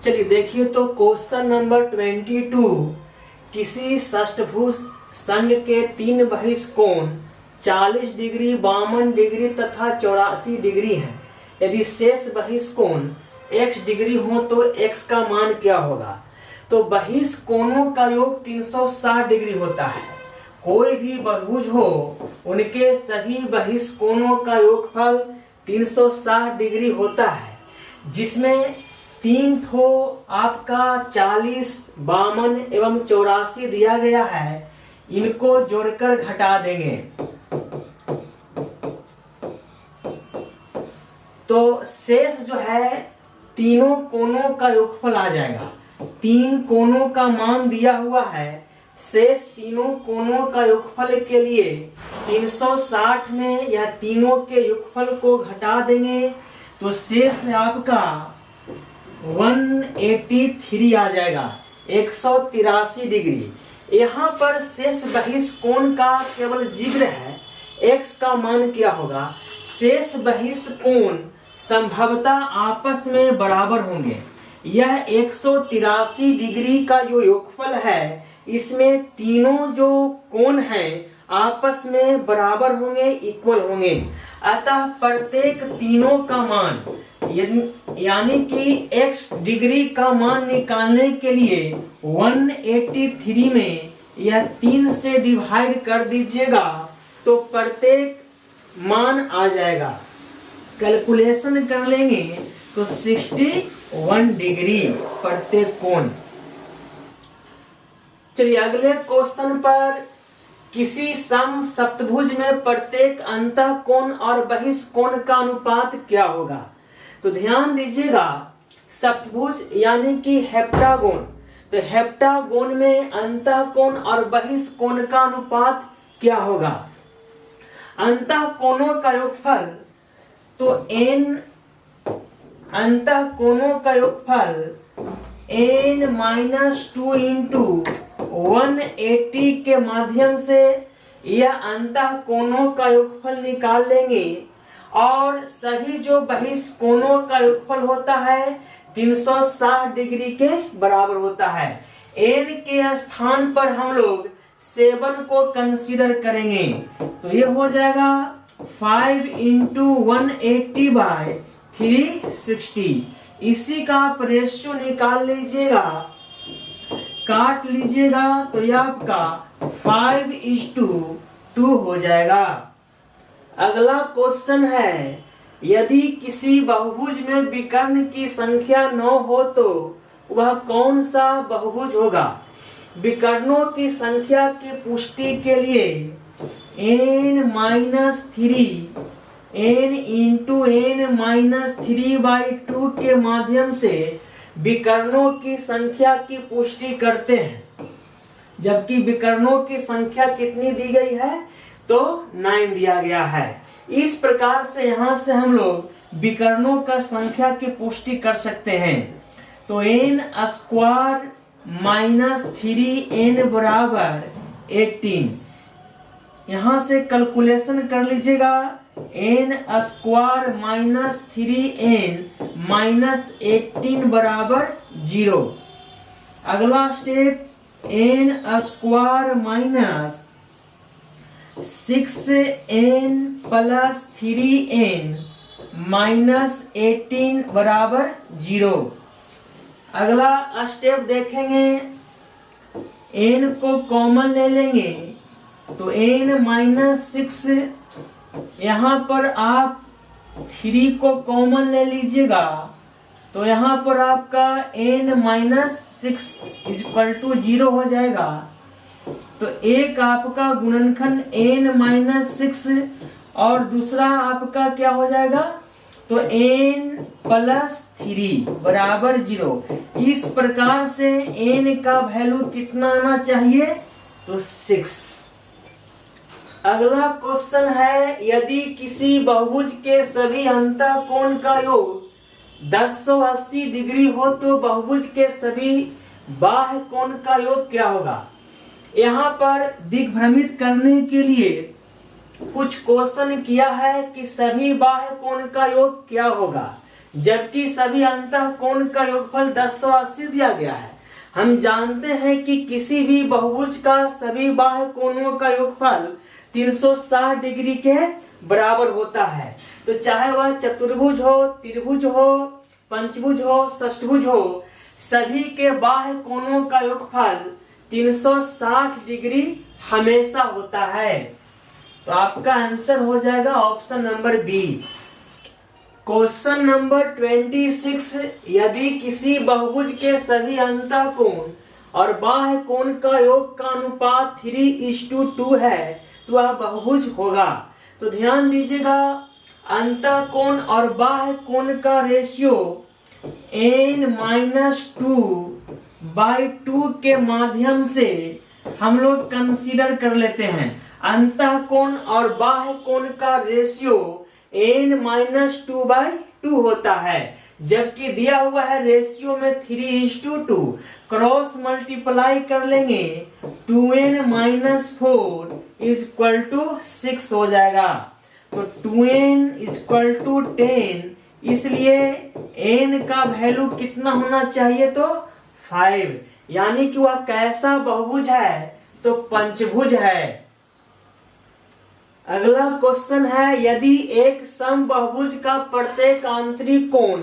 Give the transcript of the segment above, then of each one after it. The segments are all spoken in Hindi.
चलिए देखिए तो क्वेश्चन नंबर 22, किसी षष्ठभुज संघ के 3 बहिष्कोण 40 डिग्री, 52 डिग्री तथा 84 डिग्री हैं। यदि शेष बहिष्कोण x डिग्री हो तो x का मान क्या होगा। तो बहिष्कोणों का योग 360 डिग्री होता है। कोई भी बहुभुज हो उनके सभी बहिष्कोणों का योगफल 360 डिग्री होता है, जिसमें 3 ठो आपका 40, 52 एवं 84 दिया गया है। इनको जोड़कर घटा देंगे तो शेष जो है तीनों कोणों का योगफल आ जाएगा। 3 कोणों का मान दिया हुआ है, शेष तीनों कोणों का योगफल के लिए 360 में यह तीनों के योगफल को घटा देंगे तो शेष आपका 183 आ जाएगा, 183 डिग्री। यहाँ पर शेष बहिष्कोण का केवल जिक्र है, x का मान क्या होगा। शेष बहिष्कोण संभवतः आपस में बराबर होंगे। यह 183 डिग्री का जो योगफल है, इसमें तीनों जो कोण हैं आपस में बराबर होंगे, इक्वल होंगे। अतः प्रत्येक तीनों का मान यानी कि x डिग्री का मान निकालने के लिए 183 में यह 3 से डिवाइड कर दीजिएगा तो प्रत्येक मान आ जाएगा। कैलकुलेशन कर लेंगे तो 61 डिग्री प्रत्येक कोण। चलिए अगले क्वेश्चन पर, किसी सम सप्तभुज में प्रत्येक अंतः कोण और बहिष्कोण का अनुपात क्या होगा। तो ध्यान दीजिएगा, सप्तभुज यानी कि हेप्टागोन, तो हेप्टागोन में अंतः कोण और बहिष्कोण का अनुपात क्या होगा। अंतः कोणों का योगफल तो n अंतः कोणों का योगफल n-2 इंटू 180 के माध्यम से यह अंतः कोणों का योगफल निकाल लेंगे और सभी जो बहिष्कोणों का योगफल होता है 360 डिग्री के बराबर होता है। n के स्थान पर हम लोग 7 को कंसीडर करेंगे तो ये हो जाएगा 5 इंटू 180 बाय 360। इसी का आप रेशियो निकाल लीजिएगा, काट लीजिएगा तो यह आपका 5:2 हो जाएगा। अगला क्वेश्चन है, यदि किसी बहुभुज में विकर्ण की संख्या 9 हो तो वह कौन सा बहुभुज होगा। विकर्णों की संख्या की पुष्टि के लिए n इंटू n-3/2 के माध्यम से विकर्णों की संख्या की पुष्टि करते हैं, जबकि विकर्णों की संख्या कितनी दी गई है तो 9 दिया गया है। इस प्रकार से यहाँ से हम लोग विकर्णों का संख्या की पुष्टि कर सकते हैं। तो n² - 3n बराबर 18। यहाँ से कैलकुलेशन कर लीजिएगा, n² - 3n - 18 बराबर 0। अगला स्टेप n² - 6n + 3n - 18 बराबर 0। अगला स्टेप देखेंगे, n को कॉमन ले लेंगे तो n - 6, यहाँ पर आप 3 को कॉमन ले लीजिएगा तो यहाँ पर आपका n - 6 = 0 हो जाएगा। तो एक आपका गुणनखंड n - 6 और दूसरा आपका क्या हो जाएगा तो n + 3 बराबर 0। इस प्रकार से n का वैल्यू कितना आना चाहिए तो 6। अगला क्वेश्चन है, यदि किसी बहुभुज के सभी अंतः कोण का योग 1080 डिग्री हो तो बहुभुज के सभी बाह्य कोण का योग क्या होगा। यहाँ पर दिग्भ्रमित करने के लिए कुछ क्वेश्चन किया है कि सभी बाह्य कोण का योग क्या होगा। जबकि सभी अंतः कोण का योगफल 1080 दिया गया है। हम जानते हैं कि किसी भी बहुभुज का सभी बाह्य कोणों का योगफल 360 डिग्री के बराबर होता है। तो चाहे वह चतुर्भुज हो, त्रिभुज हो, पंचभुज हो, षष्ठभुज हो, सभी के बाह्य कोणों का योगफल 360 डिग्री हमेशा होता है। तो आपका आंसर हो जाएगा option number B. Question number 26, यदि किसी बहुभुज के सभी अंतः कोण और बाह्य कोण का योग का अनुपात 3:2 है तो वह बहुभुज होगा। तो ध्यान दीजिएगा, अंतः कोण और बाह्य कोण का रेशियो n-2/2 के माध्यम से हम लोग कंसीडर कर लेते हैं। अंतः कोण और बाह्य कोण का रेशियो n-2/2 होता है, जबकि दिया हुआ है रेशियो में 3:2। क्रॉस मल्टीप्लाई कर लेंगे 2n-4 = 6 हो जाएगा। तो 2n = 10, इसलिए n का वैल्यू कितना होना चाहिए? तो 5, यानी कि वह कैसा बहुभुज है? तो पंचभुज है। अगला क्वेश्चन है, यदि एक समबाहुभुज का प्रत्येक आंतरिक कोण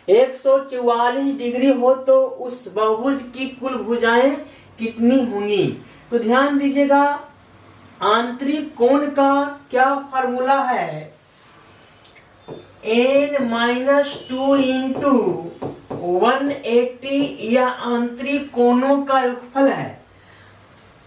144 डिग्री हो तो उस बहुभुज की कुल भुजाएं कितनी होंगी? तो ध्यान दीजिएगा, आंतरिक कोण का क्या फार्मूला है? n-2 इंटू 180 यह आंतरिक कोणों का योगफल है,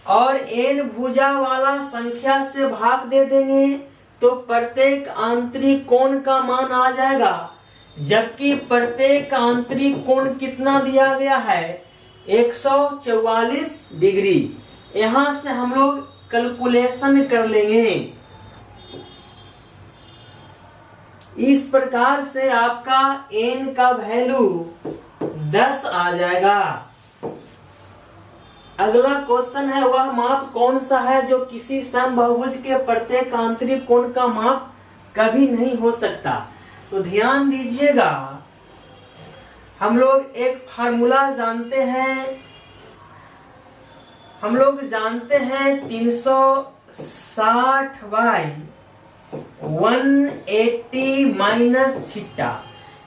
और n भुजा वाला संख्या से भाग दे देंगे तो प्रत्येक आंतरिक कोण का मान आ जाएगा, जबकि प्रत्येक आंतरिक कोण कितना दिया गया है? 144 डिग्री। यहां से हम लोग कैलकुलेशन कर लेंगे। इस प्रकार से आपका n का वैल्यू 10 आ जाएगा। अगला क्वेश्चन है, वह माप कौन सा है जो किसी समबाहुभुज के प्रत्येक आंतरिक कोण का माप कभी नहीं हो सकता? तो ध्यान दीजिएगा, हम लोग एक फार्मूला जानते हैं। हम लोग जानते हैं 360/180 थीटा।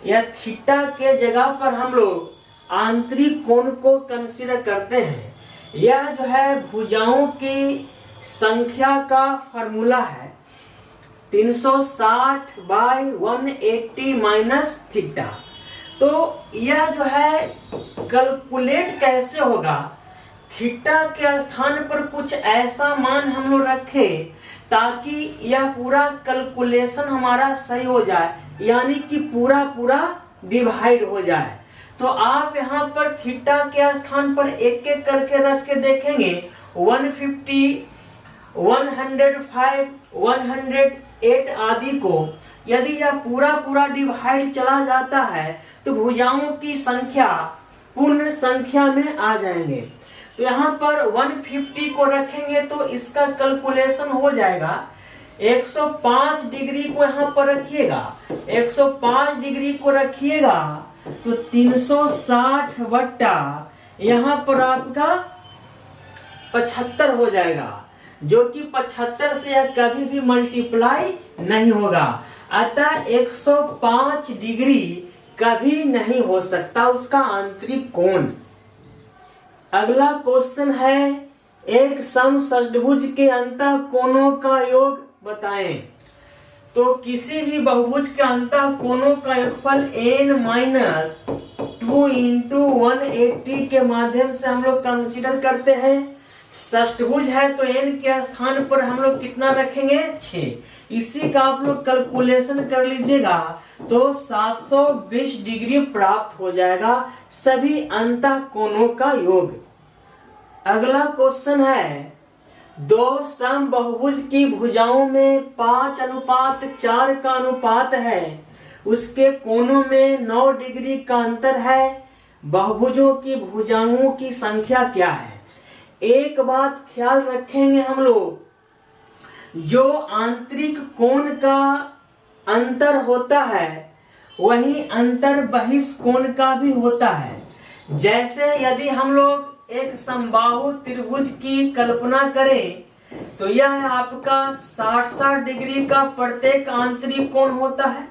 यह थीटा के जगह पर हम लोग आंतरिक कोण को कंसीडर करते हैं। यह जो है भुजाओं की संख्या का फार्मूला है 360/180 थीटा। तो यह जो है कैलकुलेट कैसे होगा? थीटा के स्थान पर कुछ ऐसा मान हम लोग रखें ताकि यह पूरा कैलकुलेशन हमारा सही हो जाए, यानी कि पूरा डिवाइड हो जाए। तो आप यहाँ पर थीटा के स्थान पर एक एक करके रख के देखेंगे। 150, 105, 108 आदि को यदि यह पूरा डिवाइड चला जाता है तो भुजाओं की संख्या पूर्ण संख्या में आ जाएंगे। तो यहाँ पर 150 को रखेंगे तो इसका कैलकुलेशन हो जाएगा। 105 डिग्री को यहाँ पर रखिएगा, 105 डिग्री को रखिएगा तो 360 बट्टा यहाँ पर आपका 75 हो जाएगा, जो कि 75 से यह कभी भी मल्टीप्लाई नहीं होगा। अतः 105 डिग्री कभी नहीं हो सकता उसका आंतरिक कोण। अगला क्वेश्चन है, एक समषष्ठभुज के अंतः कोणों का योग बताएं। तो किसी भी बहुभुज के अंतः कोणों का योगफल n-2 इंटू 180 के माध्यम से हम लोग कंसीडर करते हैं। षष्ठभुज है तो n के स्थान पर हम लोग कितना रखेंगे? 6। इसी का आप लोग कैलकुलेशन कर लीजिएगा तो 720 डिग्री प्राप्त हो जाएगा सभी अंतः कोणों का योग। अगला क्वेश्चन है, दो समबाहुभुज की भुजाओं में 5:4 का अनुपात है, उसके कोणों में 9 डिग्री का अंतर है। बहुभुजों की भुजाओं की संख्या क्या है? एक बात ख्याल रखेंगे हम लोग, जो आंतरिक कोण का अंतर होता है वही अंतर बहिष्कोण का भी होता है। जैसे यदि हम लोग एक समबाहु त्रिभुज की कल्पना करें तो यह आपका 60-60 डिग्री का प्रत्येक आंतरिक कोण होता है।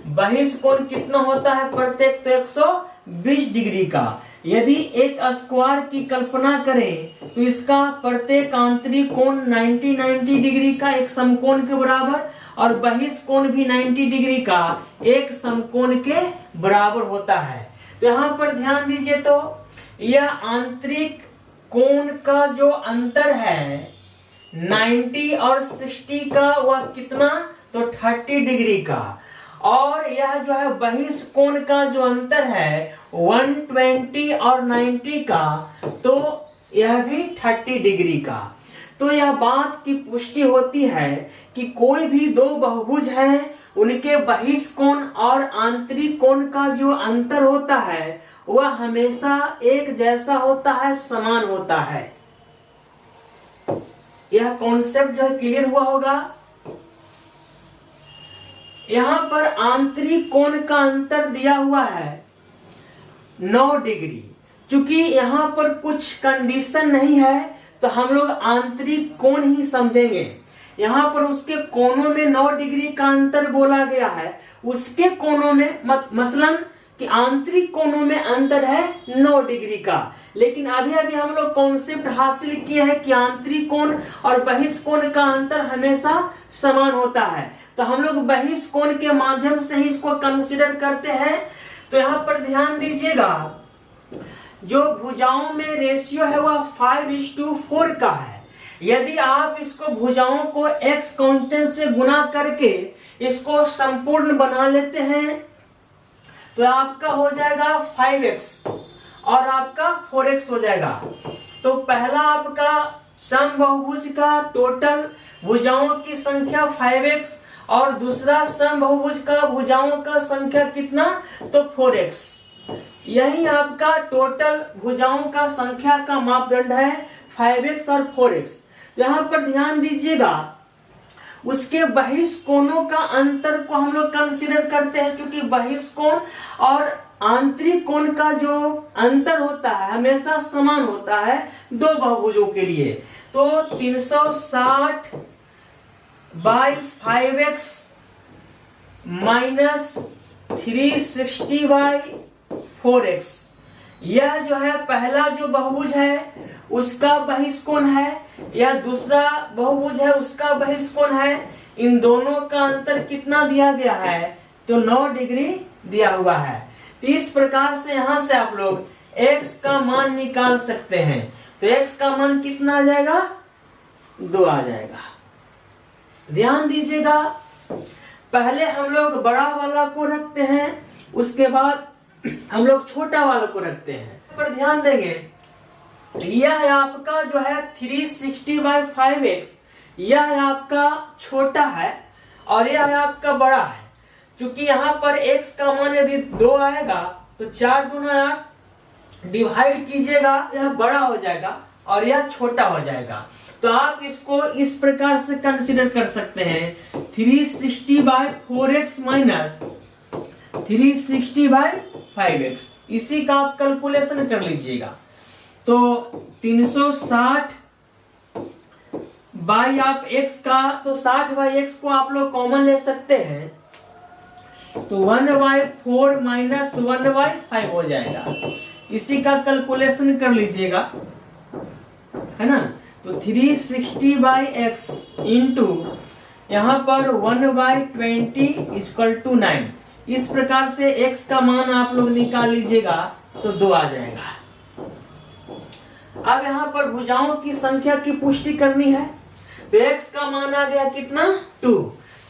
बहिष्कोण कितना होता है प्रत्येक? तो 120 डिग्री का। यदि एक स्क्वायर की कल्पना करें तो इसका प्रत्येक आंतरिक कोण 90 डिग्री का एक समकोण के बराबर और बहिष्कोण भी 90 डिग्री का एक समकोण के बराबर होता है। तो यहाँ पर ध्यान दीजिए, तो यह आंतरिक कोण का जो अंतर है 90 और 60 का, वह कितना? तो 30 डिग्री का। और यह जो है बहिष्कोण का जो अंतर है 120 और 90 का, तो यह भी 30 डिग्री का। तो यह बात की पुष्टि होती है कि कोई भी दो बहुभुज हैं, उनके बहिष्कोण और आंतरिक कोण का जो अंतर होता है वह हमेशा एक जैसा होता है, समान होता है। यह कॉन्सेप्ट जो है क्लियर हुआ होगा। यहां पर आंतरिक कोण का अंतर दिया हुआ है 9 डिग्री। चूंकि यहां पर कुछ कंडीशन नहीं है तो हम लोग आंतरिक कोण ही समझेंगे। यहां पर उसके कोणों में 9 डिग्री का अंतर बोला गया है, उसके कोणों में मसलन कि आंतरिक कोणों में अंतर है 9 डिग्री का। लेकिन अभी अभी हम लोग कॉन्सेप्ट हासिल किए हैं कि आंतरिक कोण और बहिष्कोण का अंतर हमेशा समान होता है, तो हम लोग बहिष्कोण के माध्यम से ही इसको कंसीडर करते हैं। तो यहाँ पर ध्यान दीजिएगा, जो भुजाओं में रेशियो है वह 5:4 का है। यदि आप इसको भुजाओं को x कांस्टेंट से गुना करके इसको संपूर्ण बना लेते हैं तो आपका हो जाएगा 5x और आपका 4x हो जाएगा। तो पहला आपका समबाहुभुज का टोटल भुजाओं की संख्या 5x और दूसरा समबाहुभुज का भुजाओं का संख्या कितना? तो 4x। यही आपका टोटल भुजाओं का संख्या का मापदंड है 5x और 4x। यहाँ पर ध्यान दीजिएगा, उसके बहिष्कोणों का अंतर को हम लोग कंसीडर करते हैं, क्योंकि बहिष्कोण और आंतरिक कोण का जो अंतर होता है हमेशा समान होता है दो बहुभुजों के लिए। तो 360 by 5x minus 360 by 4x, यह जो है पहला जो बहुभुज है उसका बहिष्कोण है, या दूसरा बहुभुज है उसका बहिष्कोण है। इन दोनों का अंतर कितना दिया गया है? तो 9 डिग्री दिया हुआ है। तो इस प्रकार से यहां से आप लोग x का मान निकाल सकते हैं। तो x का मान कितना आ जाएगा? 2 आ जाएगा। ध्यान दीजिएगा, पहले हम लोग बड़ा वाला को रखते हैं, उसके बाद हम लोग छोटा वाला को रखते हैं। पर ध्यान देंगे, यह आपका जो है 360 बाई 5x, यह आपका छोटा है और यह आपका बड़ा है। क्योंकि यहाँ पर x का मान यदि 2 आएगा तो 4 दूना 8, डिवाइड कीजिएगा, यह बड़ा हो जाएगा और यह छोटा हो जाएगा। तो आप इसको इस प्रकार से कंसीडर कर सकते हैं, 360 by 4x minus 360 by 5x। इसी का आप कैलकुलेशन कर लीजिएगा। तो 360 बाई आप x का, तो 60 बाई x को आप लोग कॉमन ले सकते हैं, तो 1/4 माइनस 1/5 हो जाएगा। इसी का कैलकुलेशन कर लीजिएगा, है ना। तो 360 बाई x इंटू यहाँ पर 1/20 इक्वल टू 9। इस प्रकार से x का मान आप लोग निकाल लीजिएगा तो 2 आ जाएगा। अब यहाँ पर भुजाओं की संख्या की पुष्टि करनी है, तो x का मान आ गया कितना? 2।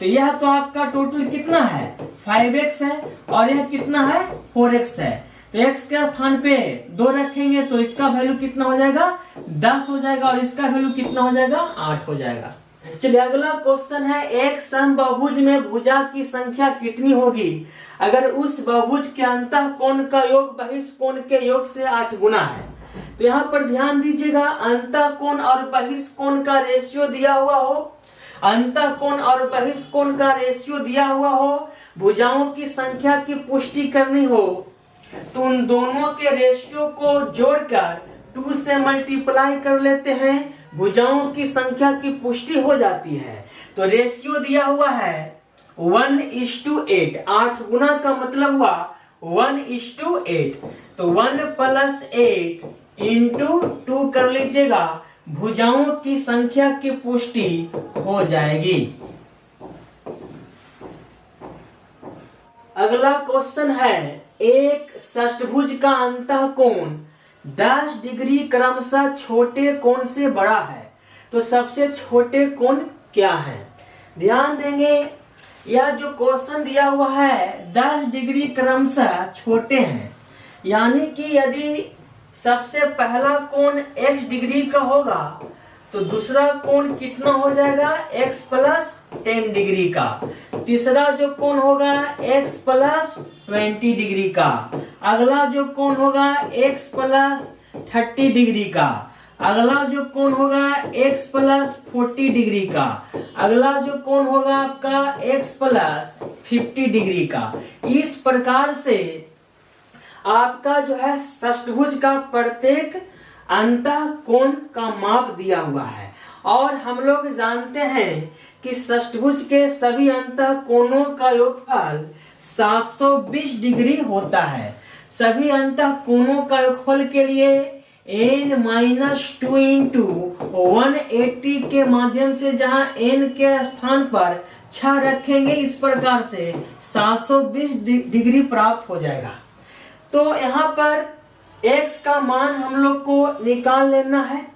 तो यह तो आपका टोटल कितना है? 5x है और यह कितना है? 4x है। तो x के स्थान पे 2 रखेंगे तो इसका वैल्यू कितना हो जाएगा? 10 हो जाएगा और इसका वैल्यू कितना हो जाएगा? 8 हो जाएगा। चलिए अगला क्वेश्चन है, एक समबाहुभुज में भुजा की संख्या कितनी होगी अगर उस बहुभुज के अंतः कोण का योग बहिष्कोण के योग से 8 गुना है। तो यहाँ पर ध्यान दीजिएगा, अंतः कोण और बहिष्कोण का रेशियो दिया हुआ हो अंतःकोण और बहिष्कोण का रेशियो दिया हुआ हो, भुजाओं की संख्या की पुष्टि करनी हो, तो उन दोनों के रेशियो को जोड़कर 2 से मल्टीप्लाई कर लेते हैं, भुजाओं की संख्या की पुष्टि हो जाती है। तो रेशियो दिया हुआ है 1:8, 8 गुना का मतलब हुआ 1:8, तो 1 + 8 × 2 कर लीजिएगा, भुजाओं की संख्या की पुष्टि हो जाएगी। अगला क्वेश्चन है, एक षष्ठभुज का अंतःकोण 10 डिग्री क्रमशः छोटे कोण से बड़ा है, तो सबसे छोटे कोण क्या है? ध्यान देंगे, यह जो क्वेश्चन दिया हुआ है 10 डिग्री क्रमशः छोटे हैं, यानी कि यदि सबसे पहला कोण x डिग्री का होगा तो दूसरा कोण कितना हो जाएगा, x + 10 डिग्री का, तीसरा जो कोण होगा x + 20 डिग्री का, अगला जो कोण होगा x + 30 डिग्री का, अगला जो कोण होगा x + 40 डिग्री का, अगला जो कोण होगा आपका x + 50 डिग्री का। इस प्रकार से आपका जो है षष्ठभुज का प्रत्येक अंतःकोण का माप दिया हुआ है, और हम लोग जानते हैं कि षष्ठभुज के सभी अंतःकोणों का योगफल 720 डिग्री होता है। सभी अंतःकोणों का योगफल के लिए n-2 × 180 के माध्यम से जहां n के स्थान पर 6 रखेंगे, इस प्रकार से 720 डिग्री प्राप्त हो जाएगा। तो यहाँ पर x का मान हम लोग को निकाल लेना है।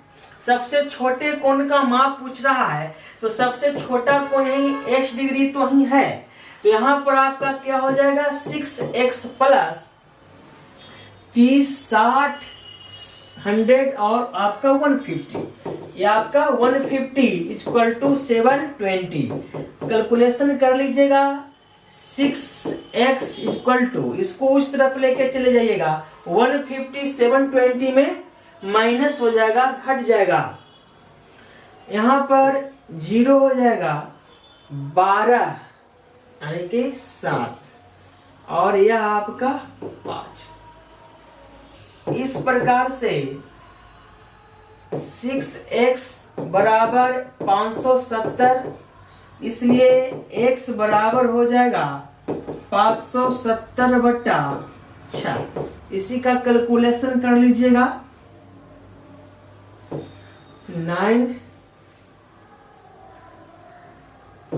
सबसे छोटे कोण का माप पूछ रहा है, तो सबसे छोटा कोण ही x डिग्री तो ही है, तो यहाँ पर आपका क्या हो जाएगा 6x + 30, 60, 100 और आपका 150, ये आपका 150 = 720। कैलकुलेशन कर लीजिएगा। 6x = इसको उस तरफ लेके चले जाइएगा, 150 720 में माइनस हो जाएगा, घट जाएगा, यहाँ पर 0 हो जाएगा, 12 यानी कि 7, और यह आपका 5। इस प्रकार से 6x = 570, इसलिए x बराबर हो जाएगा 570/6। इसी का कैलकुलेशन कर लीजिएगा, 9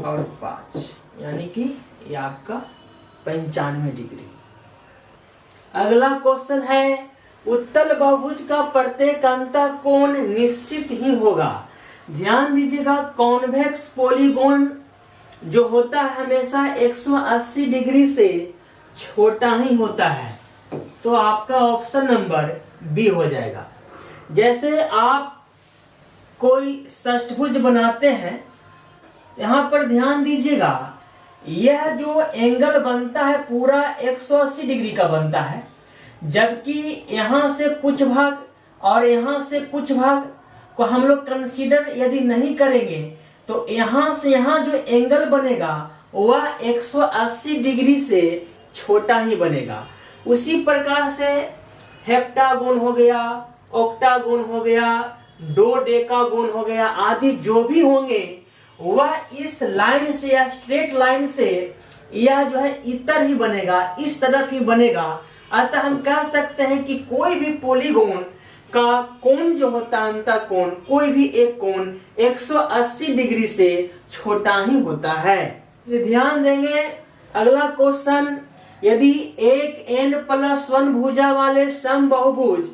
और 5 यानी कि ये आपका 95 डिग्री। अगला क्वेश्चन है, उत्तल बहुभुज का प्रत्येक अंतःकोण निश्चित ही होगा। ध्यान दीजिएगा, कॉन्वेक्स पॉलीगोन जो होता है हमेशा 180 डिग्री से छोटा ही होता है, तो आपका ऑप्शन नंबर बी हो जाएगा। जैसे आप कोई षष्ठभुज बनाते हैं, यहाँ पर ध्यान दीजिएगा, यह जो एंगल बनता है पूरा 180 डिग्री का बनता है, जबकि यहाँ से कुछ भाग और यहाँ से कुछ भाग को हम लोग कंसीडर यदि नहीं करेंगे, तो यहाँ से यहाँ जो एंगल बनेगा वह 180 डिग्री से छोटा ही बनेगा। उसी प्रकार से हेप्टागोन हो गया, ऑक्टागोन हो गया, डोडेकागोन हो गया, आदि जो भी होंगे वह इस लाइन से या स्ट्रेट लाइन से यह जो है इतर ही बनेगा, इस तरफ ही बनेगा। अतः हम कह सकते हैं कि कोई भी पॉलीगोन का कोण जो होता है अंतःकोण, कोई भी एक कोण 180 डिग्री से छोटा ही होता है। ध्यान देंगे, अगला क्वेश्चन, यदि एक n+1 भुजा वाले समबाहुभुज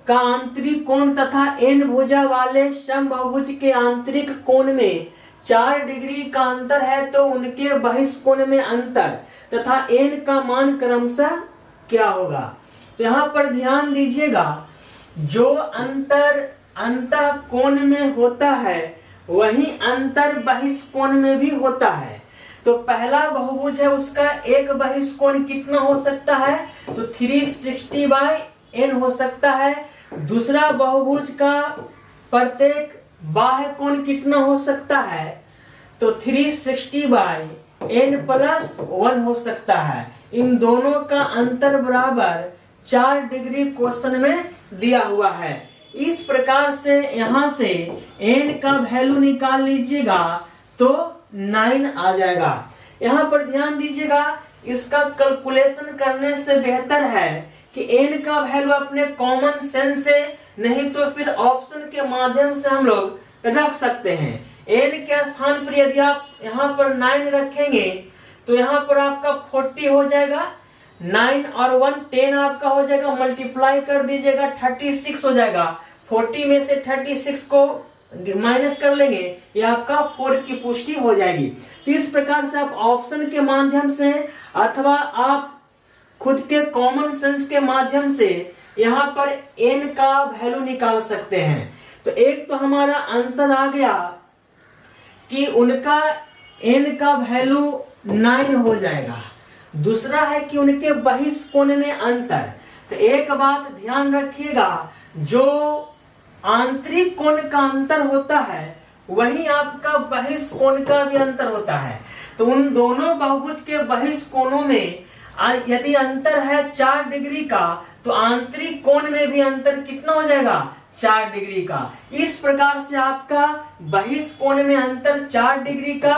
का आंतरिक कोण तथा n भुजा वाले समबाहुभुज के आंतरिक कोण में 4 डिग्री का अंतर है, तो उनके बहिष्कोण में अंतर तथा n का मान क्रमशः क्या होगा? तो यहाँ पर ध्यान दीजिएगा, जो अंतर अंतःकोण में होता है वही अंतर बहिष्कोण में भी होता है। तो पहला बहुभुज है, उसका एक बहिष्कोण कितना हो सकता है? तो 360/n हो सकता है। दूसरा बहुभुज का प्रत्येक बाह्य कोण कितना हो सकता है? तो 360 बाई n+1 हो सकता है। इन दोनों का अंतर बराबर 4 डिग्री क्वेश्चन में दिया हुआ है। इस प्रकार से यहाँ से n का वैल्यू निकाल लीजिएगा तो 9 आ जाएगा। यहाँ पर ध्यान दीजिएगा, इसका कैलकुलेशन करने से बेहतर है कि n का वैल्यू अपने कॉमन सेंस से, नहीं तो फिर ऑप्शन के माध्यम से हम लोग रख सकते हैं। n के स्थान पर यदि आप यहाँ पर 9 रखेंगे तो यहाँ पर आपका 40 हो जाएगा, 9 और 1 10 आपका हो जाएगा, मल्टीप्लाई कर दीजिएगा 36 हो जाएगा। 40 में से 36 को माइनस कर लेंगे, ये आपका 4 की पुष्टि हो जाएगी। तो इस प्रकार से आप ऑप्शन के माध्यम से अथवा आप खुद के कॉमन सेंस के माध्यम से यहाँ पर n का वैल्यू निकाल सकते हैं। तो एक तो हमारा आंसर आ गया कि उनका n का वैल्यू 9 हो जाएगा। दूसरा है कि उनके बहिष्कोण में अंतर। तो एक बात ध्यान रखिएगा, जो आंतरिक कोण का अंतर होता है वही आपका बहिष्कोण का भी अंतर होता है। तो उन दोनों बहुभुज के बहिष्कोणों में यदि अंतर है 4 डिग्री का, तो आंतरिक कोण में भी अंतर कितना हो जाएगा, 4 डिग्री का। इस प्रकार से आपका बहिष्कोण में अंतर 4 डिग्री का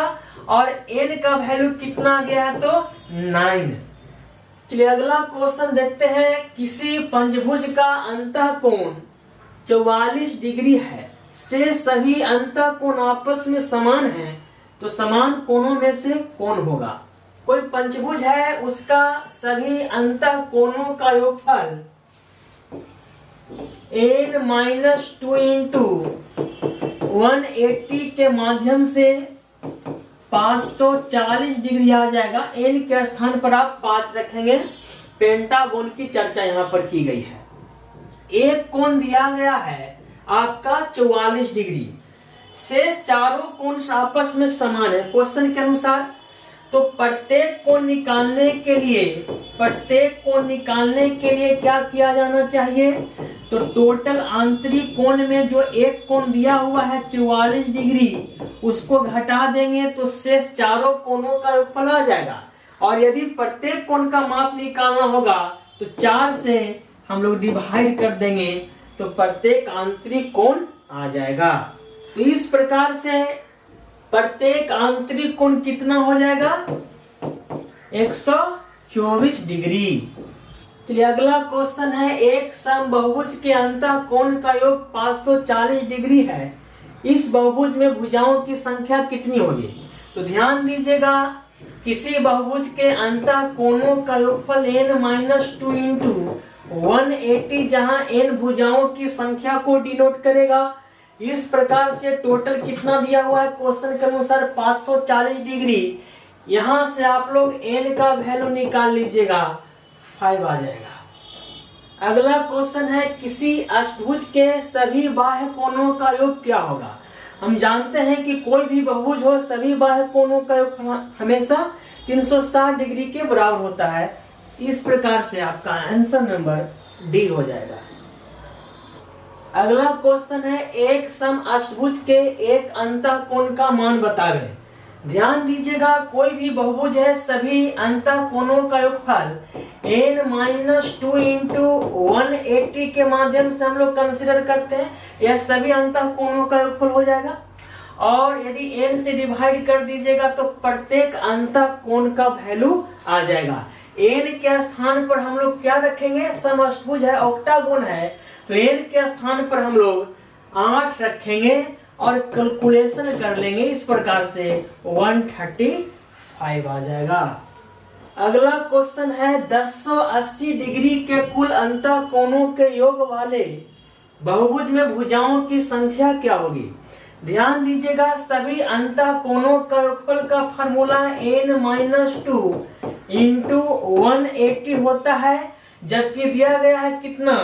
और n का वैल्यू कितना आ गया है, तो 9। चलिए अगला क्वेश्चन देखते हैं। किसी पंचभुज का अंतःकोण 44 डिग्री है, से सभी अंतःकोण आपस में समान है, तो समान कोणों में से कौन होगा। कोई पंचभुज है, उसका सभी अंतःकोणों का योगफल n-2 इंटू 180 के माध्यम से 540 डिग्री आ जाएगा। n के स्थान पर आप 5 रखेंगे। पेंटागोन की चर्चा यहाँ पर की गई है। एक कोण दिया गया है आपका 44 डिग्री, शेष चारों कोण आपस में समान है क्वेश्चन के अनुसार। तो प्रत्येक कोण निकालने के लिए क्या किया जाना चाहिए, तो टोटल आंतरिक कोण में जो एक कोण दिया हुआ है 44 डिग्री, उसको घटा देंगे तो शेष चारों कोणों का योगफल आ जाएगा। और यदि प्रत्येक कोण का माप निकालना होगा तो 4 से हम लोग डिवाइड कर देंगे तो प्रत्येक आंतरिक कोण आ जाएगा। तो इस प्रकार से प्रत्येक आंतरिक कोण कितना हो जाएगा, 124 डिग्री। चलिए अगला क्वेश्चन है। एक समबाहुभुज के अंतःकोण का योग 540 डिग्री है, इस बहुभुज में भुजाओं की संख्या कितनी होगी। तो ध्यान दीजिएगा, किसी बहुभुज के अंतःकोणों का योगफल n-2 इंटू 180, जहां n भुजाओं की संख्या को डिनोट करेगा। इस प्रकार से टोटल कितना दिया हुआ है क्वेश्चन के अनुसार 540 डिग्री। यहां से आप लोग n का वैल्यू निकाल लीजिएगा, 5 आ जाएगा। अगला क्वेश्चन है। किसी अष्टभुज के सभी बाह्य कोणों का योग क्या होगा। हम जानते हैं कि कोई भी बहुभुज हो, सभी बाह्य कोणों का योग हमेशा 360 डिग्री के बराबर होता है। इस प्रकार से आपका आंसर नंबर डी हो जाएगा। अगला क्वेश्चन है। एक सम अष्टभुज के एक अंतःकोण का मान बतावे। ध्यान दीजिएगा, कोई भी बहुभुज है, सभी अंतःकोणों का योगफल n-2 इंटू 180 के माध्यम से हम लोग कंसिडर करते हैं। यह सभी अंतःकोणों का योगफल हो जाएगा। और यदि n से डिवाइड कर दीजिएगा तो प्रत्येक अंतःकोण का वैल्यू आ जाएगा। n के स्थान पर हम लोग क्या रखेंगे, समअष्टभुज है, ऑक्टागोन है, तो n के स्थान पर हम लोग 8 रखेंगे और कैलकुलेशन कर लेंगे। इस प्रकार से 135 आ जाएगा। अगला क्वेश्चन है। 1080 डिग्री के कुल अंतःकोणों के योग वाले बहुभुज में भुजाओं की संख्या क्या होगी। ध्यान दीजिएगा, सभी अंतःकोणों का योगफल का फार्मूला n-2 इंटू 180 होता है, जबकि दिया गया है कितना,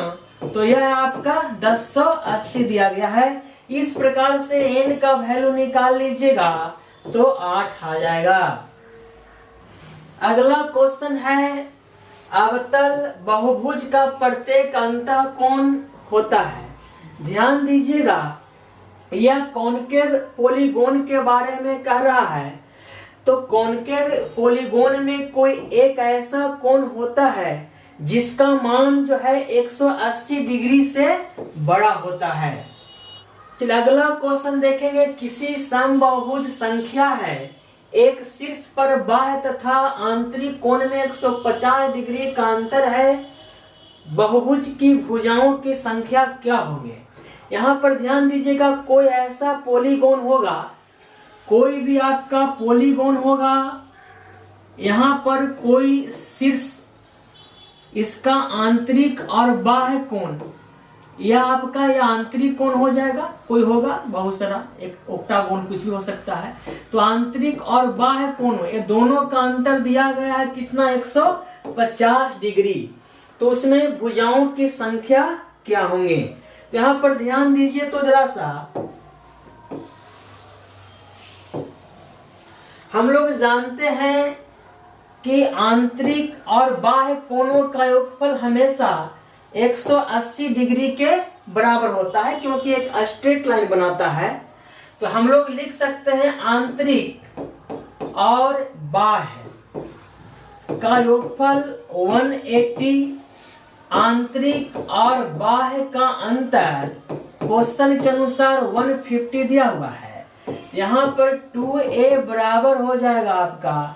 तो यह आपका 1080 दिया गया है। इस प्रकार से n का वैल्यू निकाल लीजिएगा तो 8 आ जाएगा। अगला क्वेश्चन है। अवतल बहुभुज का प्रत्येक अंतःकोण होता है। ध्यान दीजिएगा, यह कॉनकेव पॉलीगोन के बारे में कह रहा है। तो कॉनकेव पॉलीगोन में कोई एक ऐसा कोण होता है जिसका मान जो है 180 डिग्री से बड़ा होता है। चलिए अगला क्वेश्चन देखेंगे। किसी समबाहुभुज संख्या है, एक शीर्ष पर बाह्य तथा आंतरिक कोण में 150 डिग्री का अंतर है, बहुभुज की भुजाओं की संख्या क्या होंगे। यहाँ पर ध्यान दीजिएगा, कोई ऐसा पॉलीगोन होगा, कोई भी आपका पॉलीगोन होगा, यहाँ पर कोई शीर्ष, इसका आंतरिक और बाह्य कोण, यह आपका यह आंतरिक कोण हो जाएगा, कोई होगा बहुत सारा, एक ओक्टागोन कुछ भी हो सकता है। तो आंतरिक और बाह्य कोण ये दोनों का अंतर दिया गया है कितना, 150 डिग्री। तो उसमें भुजाओं की संख्या क्या होंगे। तो यहाँ पर ध्यान दीजिए तो जरा सा, हम लोग जानते हैं कि आंतरिक और बाह्य कोणों का योगफल हमेशा 180 डिग्री के बराबर होता है, क्योंकि एक स्ट्रेट लाइन बनाता है। तो हम लोग लिख सकते हैं आंतरिक और बाह्य का योगफल 180, आंतरिक और बाह्य का अंतर क्वेश्चन के अनुसार 150 दिया हुआ है। यहाँ पर 2a बराबर हो जाएगा आपका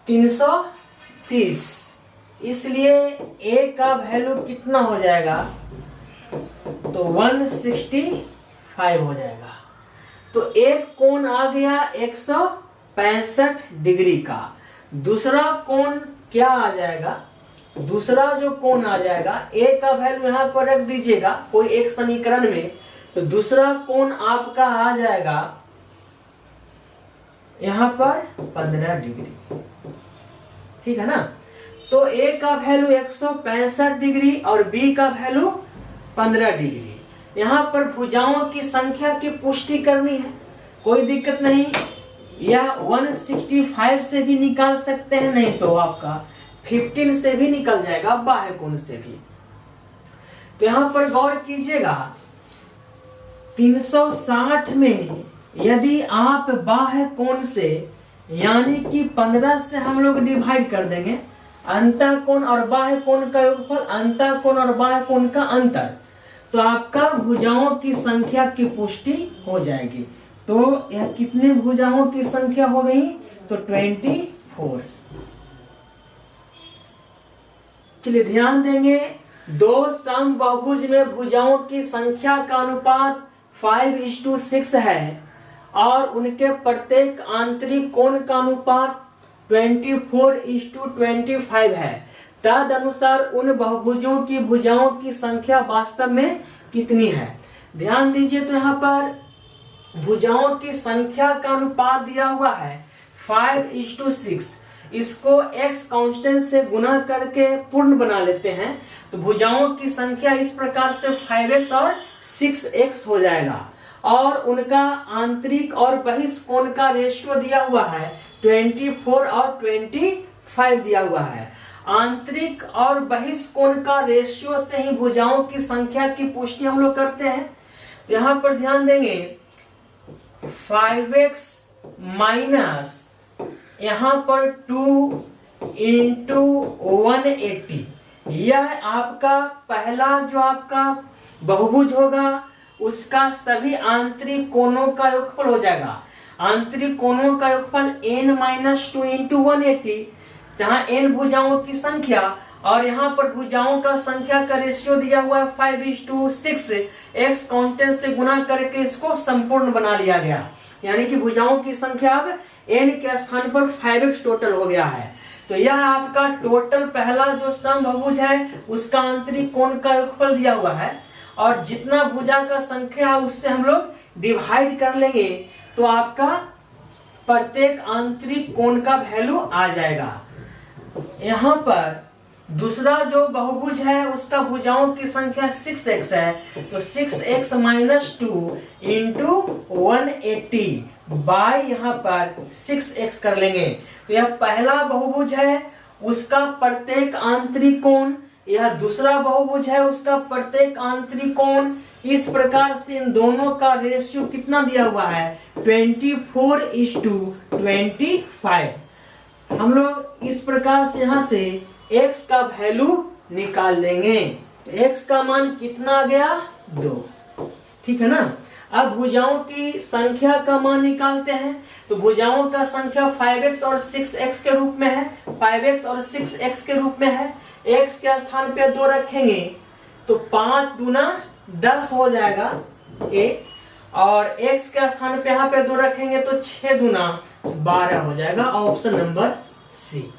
330, इसलिए a का वैल्यू कितना हो जाएगा, तो 165 हो जाएगा। तो एक कोण आ गया 165 डिग्री का। दूसरा कोण क्या आ जाएगा, दूसरा जो कोण आ जाएगा, a का वैल्यू यहाँ पर रख दीजिएगा कोई एक समीकरण में। तो दूसरा कोण आपका आ जाएगा यहाँ पर 15 डिग्री, ठीक है ना। तो a का वैल्यू 165 डिग्री और b का वैल्यू 15 डिग्री। यहाँ पर भुजाओं की संख्या की पुष्टि करनी है, कोई दिक्कत नहीं, या 165 से भी निकाल सकते हैं, नहीं तो आपका 15 से भी निकल जाएगा, बाह्य कोण से भी। तो यहाँ पर गौर कीजिएगा, 360 में यदि आप बाह्य कोण से यानी कि 15 से हम लोग डिवाइड कर देंगे, अंतः कोण और बाह्य कोण का योगफल, अंतः कोण और बाह्य कोण का अंतर, तो आपका भुजाओं की संख्या की पुष्टि हो जाएगी। तो यह कितने भुजाओं की संख्या हो गई, तो 24। चलिए ध्यान देंगे, दो समबाहुभुज में भुजाओं की संख्या का अनुपात 5:6 है और उनके प्रत्येक आंतरिक कोण का अनुपात 24:25 है। तदनुसार उन बहुभुजों की भुजाओं की संख्या वास्तव में कितनी है। ध्यान दीजिए, तो यहाँ पर भुजाओं की संख्या का अनुपात दिया हुआ है 5:6। इसको x कांस्टेंट से गुना करके पूर्ण बना लेते हैं, तो भुजाओं की संख्या इस प्रकार से 5x और 6x हो जाएगा। और उनका आंतरिक और बहिष कोण का रेशियो दिया हुआ है 24 और 25 दिया हुआ है। आंतरिक और बहिष कोण का रेशियो से ही भुजाओं की संख्या की पुष्टि हम लोग करते हैं। यहाँ पर ध्यान देंगे, 5x माइनस यहाँ पर 2 इंटू 180, यह आपका पहला जो आपका बहुभुज होगा उसका सभी आंतरिक कोणों का योगफल हो जाएगा। आंतरिक कोणों का योगफल n-2 इंटू 180, जहाँ n भुजाओं की संख्या और यहाँ पर भुजाओं का संख्या का रेशियो दिया हुआ है 5:6, x कांस्टेंट से गुना करके इसको संपूर्ण बना लिया गया, यानी कि भुजाओं की संख्या अब n के स्थान पर 5x टोटल हो गया है। तो यह आपका टोटल पहला जो समबाहुभुज है उसका आंतरिक कोण का योगफल दिया हुआ है, और जितना भुजा का संख्या है उससे हम लोग डिवाइड कर लेंगे, तो आपका प्रत्येक आंतरिक कोण का वैल्यू आ जाएगा। यहाँ पर दूसरा जो बहुभुज है उसका भुजाओं की संख्या 6x है, तो 6x माइनस 2 इंटू 180 बाय यहाँ पर 6x कर लेंगे। तो यह पहला बहुभुज है, उसका प्रत्येक आंतरिक कोण यह दूसरा बहुभुज है, उसका प्रत्येक आंतरिक कोण, इस प्रकार से इन दोनों का रेशियो कितना दिया हुआ है 24:25। हम लोग इस प्रकार से यहाँ से x का वैल्यू निकाल लेंगे। तो x का मान कितना आ गया 2, ठीक है ना। अब भुजाओं की संख्या का मान निकालते हैं। तो भुजाओं का संख्या 5x और 6x के रूप में है, 5x और 6x के रूप में है। x के स्थान पे 2 रखेंगे तो 5 दूना 10 हो जाएगा एक, और x के स्थान पे यहाँ पे 2 रखेंगे तो 6 दूना 12 हो जाएगा। ऑप्शन नंबर सी।